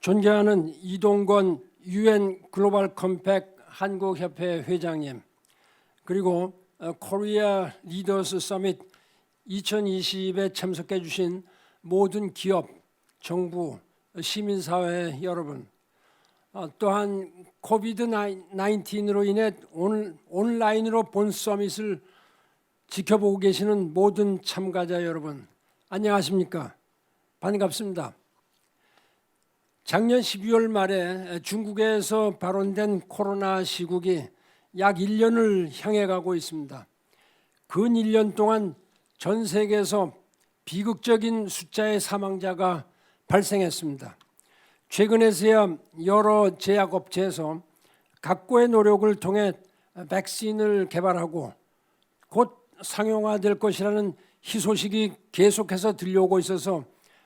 존경하는 이동건 UN 글로벌 컴팩트 한국협회 회장님, 그리고 코리아 리더스 서밋 2020에 참석해 주신 모든 기업, 정부, 시민사회 여러분, 또한 코비드 19으로 인해 온라인으로 본 서밋을 지켜보고 계시는 모든 참가자 여러분, 안녕하십니까? 반갑습니다. 작년 12월 말에 중국에서 발원된 코로나 시국이 약 1년을 향해 가고 있습니다. 근 1년 동안 전 세계에서 비극적인 숫자의 사망자가 발생했습니다. 최근에서야 여러 제약업체에서 각고의 노력을 통해 백신을 개발하고 곧 상용화될 것이라는 희소식이 계속해서 들려오고 있어서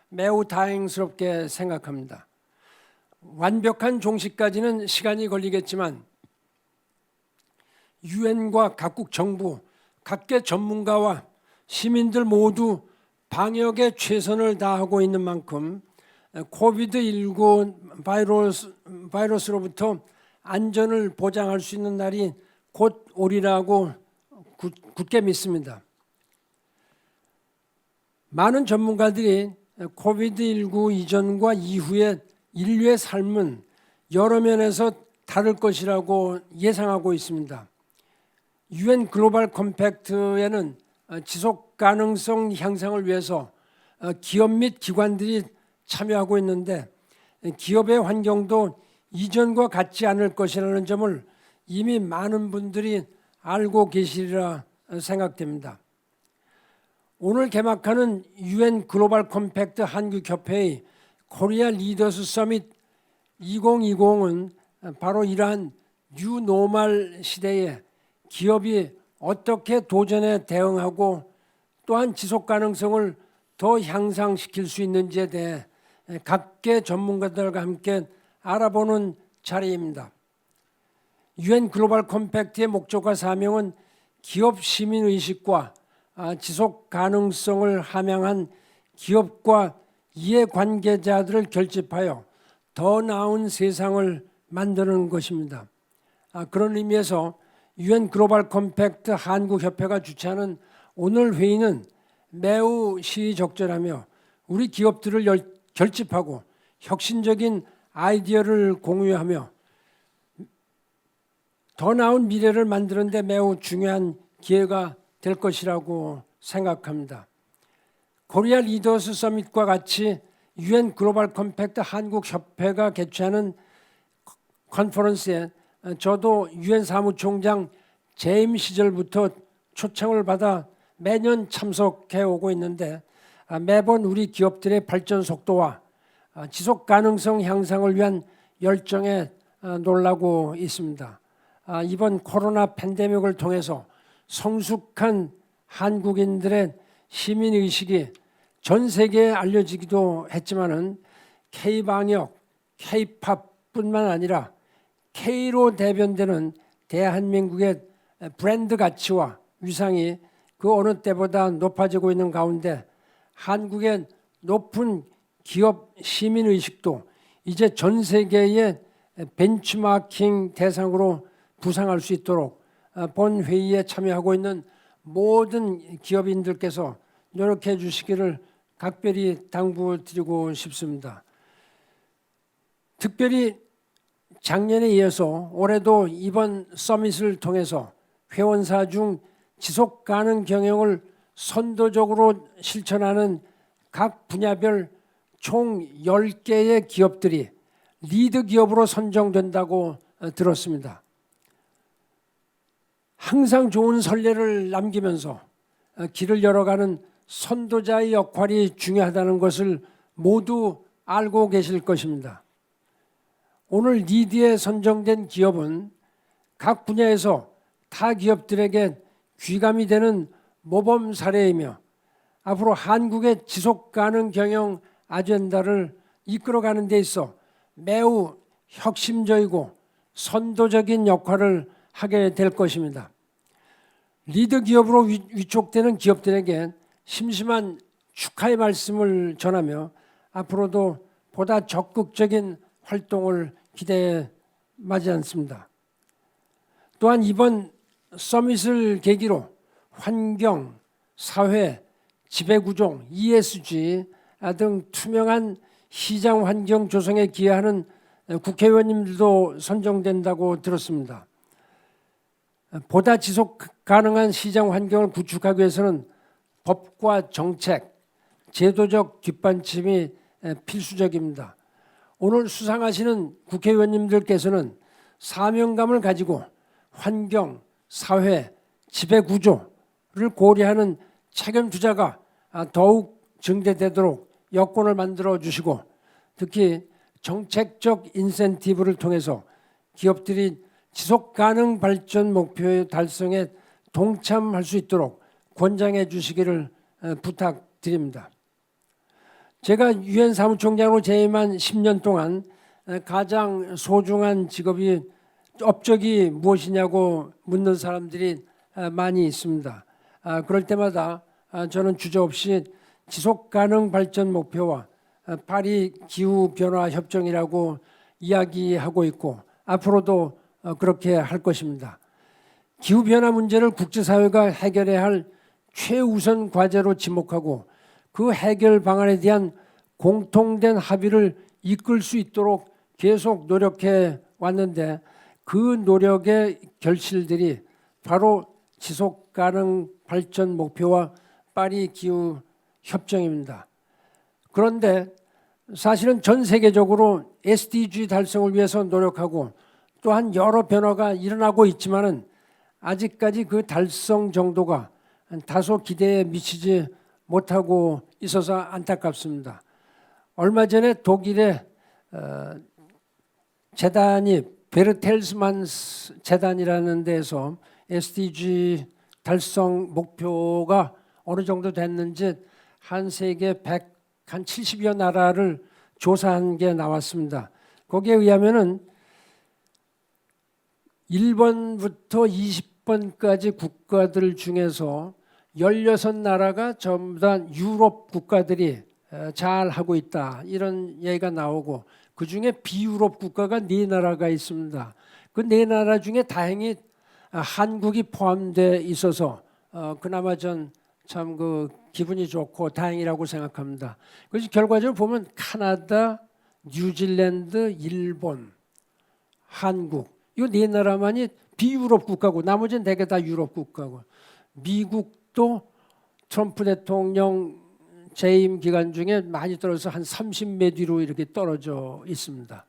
매우 다행스럽게 생각합니다. 완벽한 종식까지는 시간이 걸리겠지만 유엔과 각국 정부, 각계 전문가와 시민들 모두 방역에 최선을 다하고 있는 만큼 코비드19 바이러스로부터 안전을 보장할 수 있는 날이 곧 오리라고 굳게 믿습니다. 많은 전문가들이 코비드19 이전과 이후에 인류의 삶은 여러 면에서 다를 것이라고 예상하고 있습니다. UN 글로벌 컴팩트에는 지속 가능성 향상을 위해서 기업 및 기관들이 참여하고 있는데 기업의 환경도 이전과 같지 않을 것이라는 점을 이미 많은 분들이 알고 계시리라 생각됩니다. 오늘 개막하는 UN 글로벌 컴팩트 한국협회의 코리아 리더스 서밋 2020은 바로 이러한 뉴 노멀 시대에 기업이 어떻게 도전에 대응하고 또한 지속 가능성을 더 향상시킬 수 있는지에 대해 각계 전문가들과 함께 알아보는 자리입니다. UN 글로벌 컴팩트의 목적과 사명은 기업 시민의식과 지속 가능성을 함양한 기업과 이해관계자들을 결집하여 더 나은 세상을 만드는 것입니다. 그런 의미에서 UN 글로벌 컴팩트 한국협회가 주최하는 오늘 회의는 매우 시의적절하며 우리 기업들을 결집하고 혁신적인 아이디어를 공유하며 더 나은 미래를 만드는 데 매우 중요한 기회가 될 것이라고 생각합니다. 코리아 리더스 서밋과 같이 UN 글로벌 컴팩트 한국협회가 개최하는 컨퍼런스에 저도 UN 사무총장 재임 시절부터 초청을 받아 매년 참석해 오고 있는데 매번 우리 기업들의 발전 속도와 지속 가능성 향상을 위한 열정에 놀라고 있습니다. 이번 코로나 팬데믹을 통해서 성숙한 한국인들의 시민의식이 전 세계에 알려지기도 했지만은 K방역, K팝뿐만 아니라 K로 대변되는 대한민국의 브랜드 가치와 위상이 그 어느 때보다 높아지고 있는 가운데 한국의 높은 기업 시민의식도 이제 전 세계의 벤치마킹 대상으로 부상할 수 있도록 본 회의에 참여하고 있는 모든 기업인들께서 노력해 주시기를 각별히 당부드리고 싶습니다. 특별히 작년에 이어서 올해도 이번 서밋을 통해서 회원사 중 지속 가능 경영을 선도적으로 실천하는 각 분야별 총 10개의 기업들이 리드 기업으로 선정된다고 들었습니다. 항상 좋은 선례를 남기면서 길을 열어가는 선도자의 역할이 중요하다는 것을 모두 알고 계실 것입니다. 오늘 리드에 선정된 기업은 각 분야에서 타 기업들에게 귀감이 되는 모범 사례이며 앞으로 한국의 지속 가능 경영 아젠다를 이끌어가는 데 있어 매우 혁신적이고 선도적인 역할을 하게 될 것입니다. 리드 기업으로 위촉되는 기업들에게 심심한 축하의 말씀을 전하며 앞으로도 보다 적극적인 활동을 기대에 마지 않습니다. 또한 이번 서밋을 계기로 환경, 사회, 지배구조, ESG 등 투명한 시장 환경 조성에 기여하는 국회의원님들도 선정된다고 들었습니다. 보다 지속 가능한 시장 환경을 구축하기 위해서는 법과 정책, 제도적 뒷받침이 필수적입니다. 오늘 수상하시는 국회의원님들께서는 사명감을 가지고 환경, 사회, 지배구조를 고려하는 책임 투자가 더욱 증대되도록 여건을 만들어 주시고, 특히 정책적 인센티브를 통해서 기업들이 지속가능 발전 목표의 달성에 동참할 수 있도록 권장해 주시기를 부탁드립니다. 제가 유엔 사무총장으로 재임한 10년 동안 가장 소중한 업적이 무엇이냐고 묻는 사람들이 많이 있습니다. 그럴 때마다 저는 주저없이 지속가능 발전 목표와 파리 기후변화 협정이라고 이야기하고 있고 앞으로도 그렇게 할 것입니다. 기후변화 문제를 국제사회가 해결해야 할 최우선 과제로 지목하고 그 해결 방안에 대한 공통된 합의를 이끌 수 있도록 계속 노력해 왔는데, 그 노력의 결실들이 바로 지속가능 발전 목표와 파리 기후 협정입니다. 그런데 사실은 전 세계적으로 SDG 달성을 위해서 노력하고 또한 여러 변화가 일어나고 있지만은 아직까지 그 달성 정도가 다소 기대에 미치지 못하고 있어서 안타깝습니다. 얼마 전에 독일의 재단이 베르텔스만 재단이라는 데서 SDG 달성 목표가 어느 정도 됐는지 한 세계 170여 나라를 조사한 게 나왔습니다. 거기에 의하면은 1번부터 20번까지 국가들 중에서 16나라가 전부 다 유럽 국가들이 잘 하고 있다, 이런 얘기가 나오고, 그중에 비유럽 국가가 4나라가 있습니다. 그 4나라 중에 다행히 한국이 포함되어 있어서 그나마 전 참 기분이 좋고 다행이라고 생각합니다. 그래서 결과적으로 보면 카나다, 뉴질랜드, 일본, 한국, 이 4나라만이 비유럽 국가고 나머지는 대개 다 유럽 국가고, 미국도 트럼프 대통령 재임 기간 중에 많이 떨어져서 한 30매 뒤로 이렇게 떨어져 있습니다.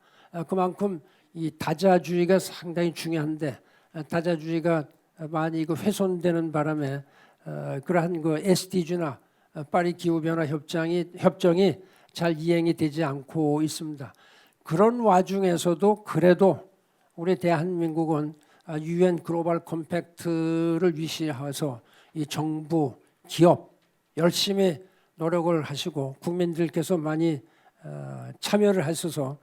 그만큼 이 다자주의가 상당히 중요한데, 다자주의가 많이 훼손되는 바람에 그러한 SDG나 파리 기후변화 협정이 잘 이행이 되지 않고 있습니다. 그런 와중에서도 그래도 우리 대한민국은 유엔 글로벌 컴팩트를 위시해서 이 정부, 기업 열심히 노력을 하시고 국민들께서 많이 참여를 하셔서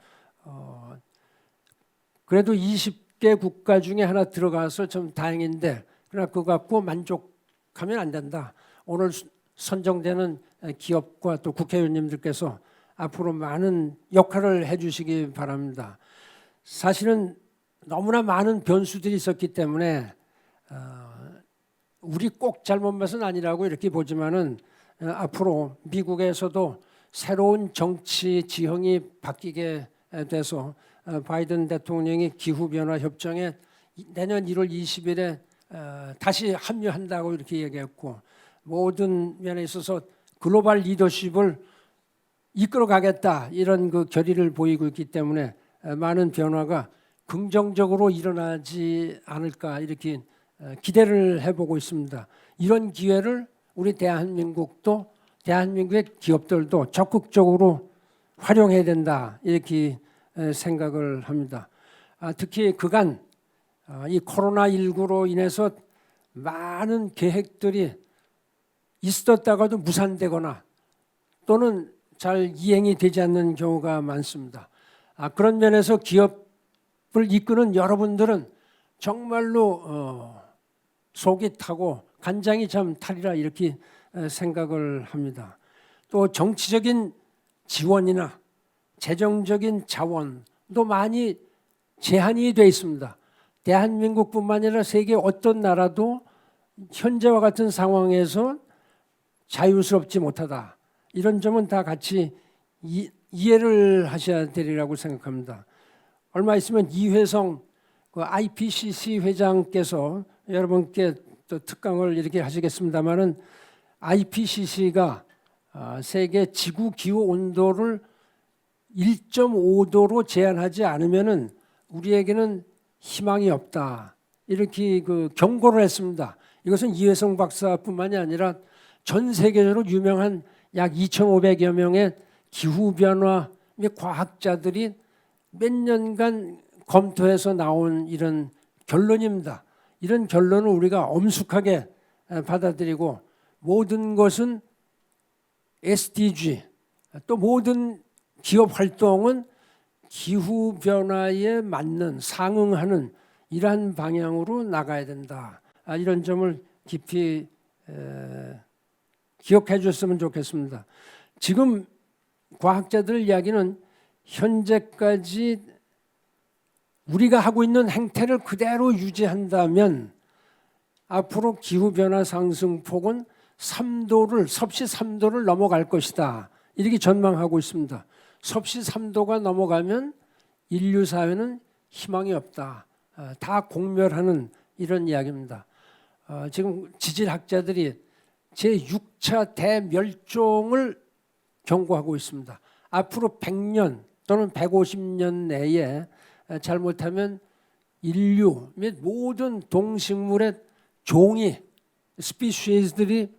그래도 20개 국가 중에 하나 들어가서 좀 다행인데, 그러나 그거 갖고 만족하면 안 된다. 오늘 선정되는 기업과 또 국회의원님들께서 앞으로 많은 역할을 해주시기 바랍니다. 사실은 너무나 많은 변수들이 있었기 때문에 우리 꼭 잘못한 것은 아니라고 이렇게 보지만은 앞으로 미국에서도 새로운 정치 지형이 바뀌게 돼서 바이든 대통령이 기후변화 협정에 내년 1월 20일에 다시 합류한다고 이렇게 얘기했고, 모든 면에 있어서 글로벌 리더십을 이끌어가겠다, 이런 결의를 보이고 있기 때문에 많은 변화가 긍정적으로 일어나지 않을까 이렇게 기대를 해보고 있습니다. 이런 기회를 우리 대한민국도, 대한민국의 기업들도 적극적으로 활용해야 된다, 이렇게 생각을 합니다. 특히 그간 이 코로나19로 인해서 많은 계획들이 있었다가도 무산되거나 또는 잘 이행이 되지 않는 경우가 많습니다. 그런 면에서 기업을 이끄는 여러분들은 정말로 속이 타고 간장이 참 타리라, 이렇게 생각을 합니다. 또 정치적인 지원이나 재정적인 자원, 많이 제한이 돼 있습니다. 대한민국뿐만 아니라 세계 어떤 나라도 현재와 같은 상황에서 자유스럽지 못하다. 이런 점은 다 같이 이해를 하셔야 되리라고 생각합니다. 얼마 있으면 이회성 그 IPCC 회장께서 여러분께 또 특강을 이렇게 하시겠습니다만은 IPCC가 세계 지구 기후 온도를 1.5도로 제한하지 않으면은 우리에게는 희망이 없다. 이렇게 그 경고를 했습니다. 이것은 이회성 박사뿐만이 아니라 전 세계적으로 유명한 약 2,500여 명의 기후 변화 및 과학자들이 몇 년간 검토해서 나온 이런 결론입니다. 이런 결론을 우리가 엄숙하게 받아들이고 모든 것은 SDG 또 모든 기업 활동은 기후 변화에 맞는 상응하는 이러한 방향으로 나가야 된다. 이런 점을 깊이 기억해 주셨으면 좋겠습니다. 지금 과학자들 이야기는 현재까지 우리가 하고 있는 행태를 그대로 유지한다면 앞으로 기후변화 상승폭은 3도를 섭씨 3도를 넘어갈 것이다. 이렇게 전망하고 있습니다. 섭씨 3도가 넘어가면 인류 사회는 희망이 없다. 다 공멸하는 이런 이야기입니다. 지금 지질학자들이 제6차 대멸종을 경고하고 있습니다. 앞으로 100년 또는 150년 내에 잘못하면 인류 및 모든 동식물의 종이 스피시즈들이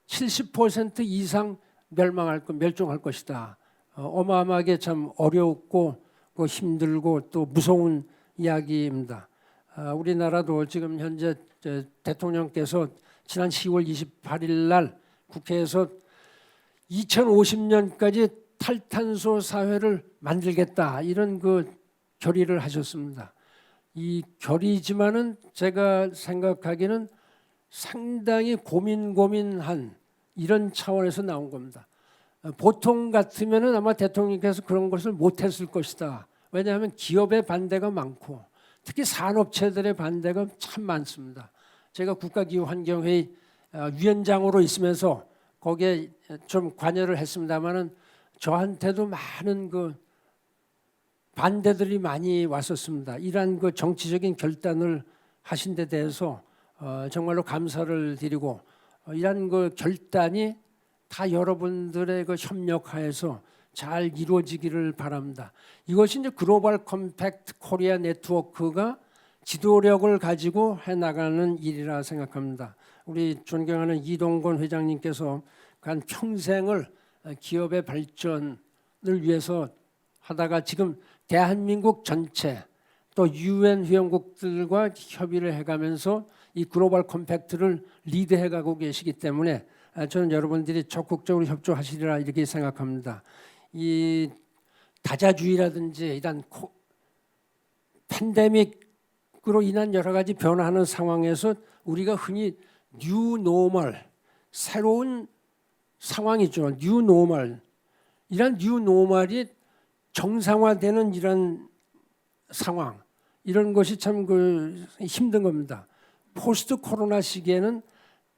70% 이상 멸종할 것이다. 어마어마하게 참 어렵고 힘들고 또 무서운 이야기입니다. 우리나라도 지금 현재 대통령께서 지난 10월 28일 날 국회에서 2050년까지 탈탄소 사회를 만들겠다 이런 그 결의를 하셨습니다. 이 결의지만은 제가 생각하기는 상당히 고민한 이런 차원에서 나온 겁니다. 보통 같으면은 아마 대통령께서 그런 것을 못했을 것이다. 왜냐하면 기업의 반대가 많고 특히 산업체들의 반대가 참 많습니다. 제가 국가기후환경회의 위원장으로 있으면서 거기에 좀 관여를 했습니다마는 저한테도 많은 그 반대들이 많이 왔었습니다. 이러한 그 정치적인 결단을 하신 데 대해서 정말로 감사를 드리고 이러한 그 결단이 다 여러분들의 그 협력하에서 잘 이루어지기를 바랍니다. 이것이 이제 글로벌 컴팩트 코리아 네트워크가 지도력을 가지고 해나가는 일이라 생각합니다. 우리 존경하는 이동건 회장님께서 한 평생을 기업의 발전을 위해서 하다가 지금 대한민국 전체 또 UN 회원국들과 협의를 해가면서 이 글로벌 컴팩트를 리드해가고 계시기 때문에 저는 여러분들이 적극적으로 협조하시리라 이렇게 생각합니다. 이 다자주의라든지 이런 팬데믹으로 인한 여러 가지 변화하는 상황에서 우리가 흔히 뉴 노멀 새로운 상황이죠. 뉴 노멀 이런 뉴 노멀이 정상화되는 이런 상황 이런 것이 참 힘든 겁니다. 포스트 코로나 시기에는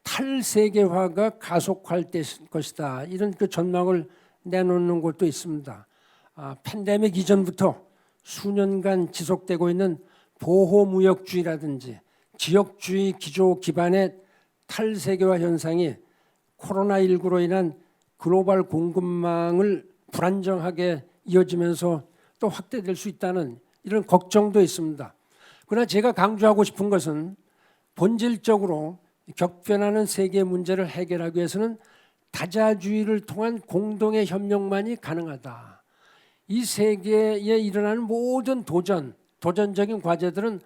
탈세계화가 가속할 것이다. 이런 그 전망을 내놓는 곳도 있습니다. 팬데믹 이전부터 수년간 지속되고 있는 보호무역주의라든지 지역주의 기조 기반의 탈세계화 현상이 코로나19로 인한 글로벌 공급망을 불안정하게 이어지면서 또 확대될 수 있다는 이런 걱정도 있습니다. 그러나 제가 강조하고 싶은 것은 본질적으로 격변하는 세계 문제를 해결하기 위해서는 다자주의를 통한 공동의 협력만이 가능하다. 이 세계에 일어나는 모든 도전적인 과제들은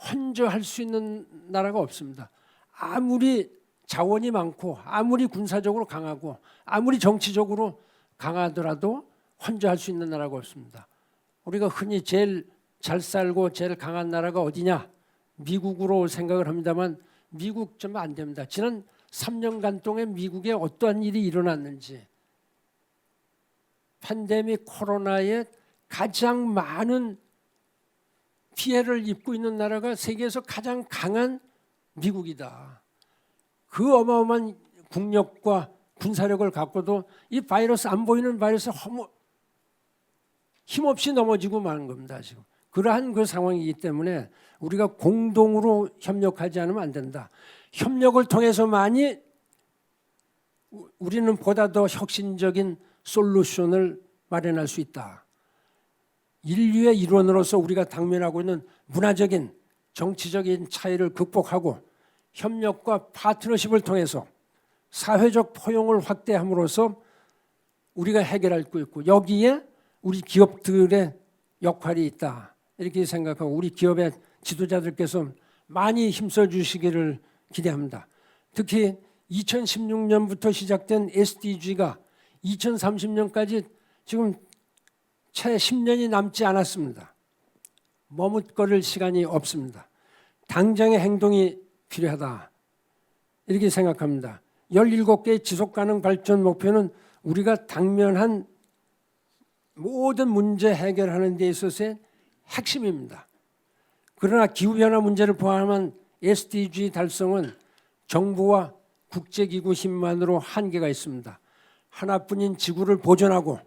혼자 할 수 있는 나라가 없습니다. 아무리 자원이 많고 아무리 군사적으로 강하고 아무리 정치적으로 강하더라도 혼자 할 수 있는 나라가 없습니다. 우리가 흔히 제일 잘 살고 제일 강한 나라가 어디냐? 미국으로 생각을 합니다만 미국 좀 안 됩니다. 지난 3년간 동안 미국에 어떠한 일이 일어났는지 팬데믹 코로나의 가장 많은 피해를 입고 있는 나라가 세계에서 가장 강한 미국이다. 그 어마어마한 국력과 군사력을 갖고도 이 바이러스, 안 보이는 바이러스 힘없이 넘어지고 마는 겁니다. 지금 그러한 그 상황이기 때문에 우리가 공동으로 협력하지 않으면 안 된다. 협력을 통해서만이 우리는 보다 더 혁신적인 솔루션을 마련할 수 있다. 인류의 일원으로서 우리가 당면하고 있는 문화적인, 정치적인 차이를 극복하고 협력과 파트너십을 통해서 사회적 포용을 확대함으로써 우리가 해결할 수 있고, 여기에 우리 기업들의 역할이 있다. 이렇게 생각하고 우리 기업의 지도자들께서 많이 힘써 주시기를 기대합니다. 특히 2016년부터 시작된 SDG가 2030년까지 지금 채 10년이 남지 않았습니다. 머뭇거릴 시간이 없습니다. 당장의 행동이 필요하다. 이렇게 생각합니다. 17개의 지속가능 발전 목표는 우리가 당면한 모든 문제 해결하는 데 있어서의 핵심입니다. 그러나 기후변화 문제를 포함한 SDG 달성은 정부와 국제기구 힘만으로 한계가 있습니다. 하나뿐인 지구를 보존하고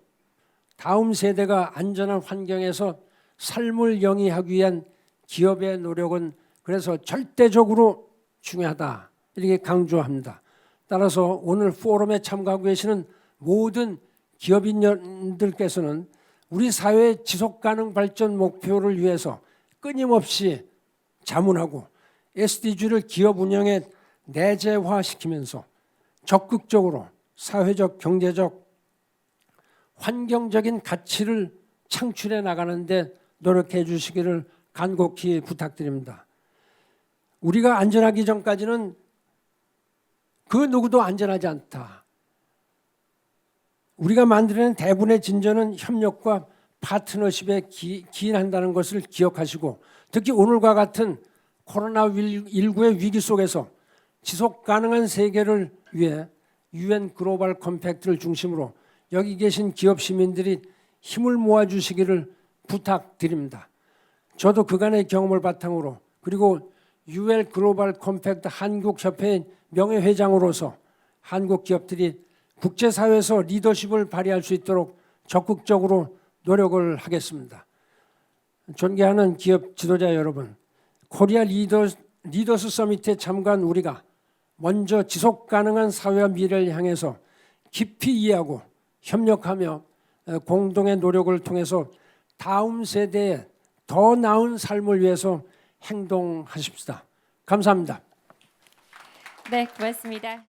다음 세대가 안전한 환경에서 삶을 영위하기 위한 기업의 노력은 그래서 절대적으로 중요하다. 이렇게 강조합니다. 따라서 오늘 포럼에 참가하고 계시는 모든 기업인들께서는 우리 사회의 지속가능 발전 목표를 위해서 끊임없이 자문하고 SDG를 기업 운영에 내재화시키면서 적극적으로 사회적, 경제적, 환경적인 가치를 창출해 나가는 데 노력해 주시기를 간곡히 부탁드립니다. 우리가 안전하기 전까지는 그 누구도 안전하지 않다. 우리가 만들어낸 대부분의 진전은 협력과 파트너십에 기인한다는 것을 기억하시고, 특히 오늘과 같은 코로나19의 위기 속에서 지속 가능한 세계를 위해 UN 글로벌 컴팩트를 중심으로 여기 계신 기업 시민들이 힘을 모아주시기를 부탁드립니다. 저도 그간의 경험을 바탕으로, 그리고 UN 글로벌 컴팩트 한국협회의 명예회장으로서 한국 기업들이 국제사회에서 리더십을 발휘할 수 있도록 적극적으로 노력을 하겠습니다. 존경하는 기업 지도자 여러분, 코리아 리더스 서밋에 참가한 우리가 먼저 지속 가능한 사회와 미래를 향해서 깊이 이해하고 협력하며 공동의 노력을 통해서 다음 세대에 더 나은 삶을 위해서 행동하십시다. 감사합니다. 네, 고맙습니다.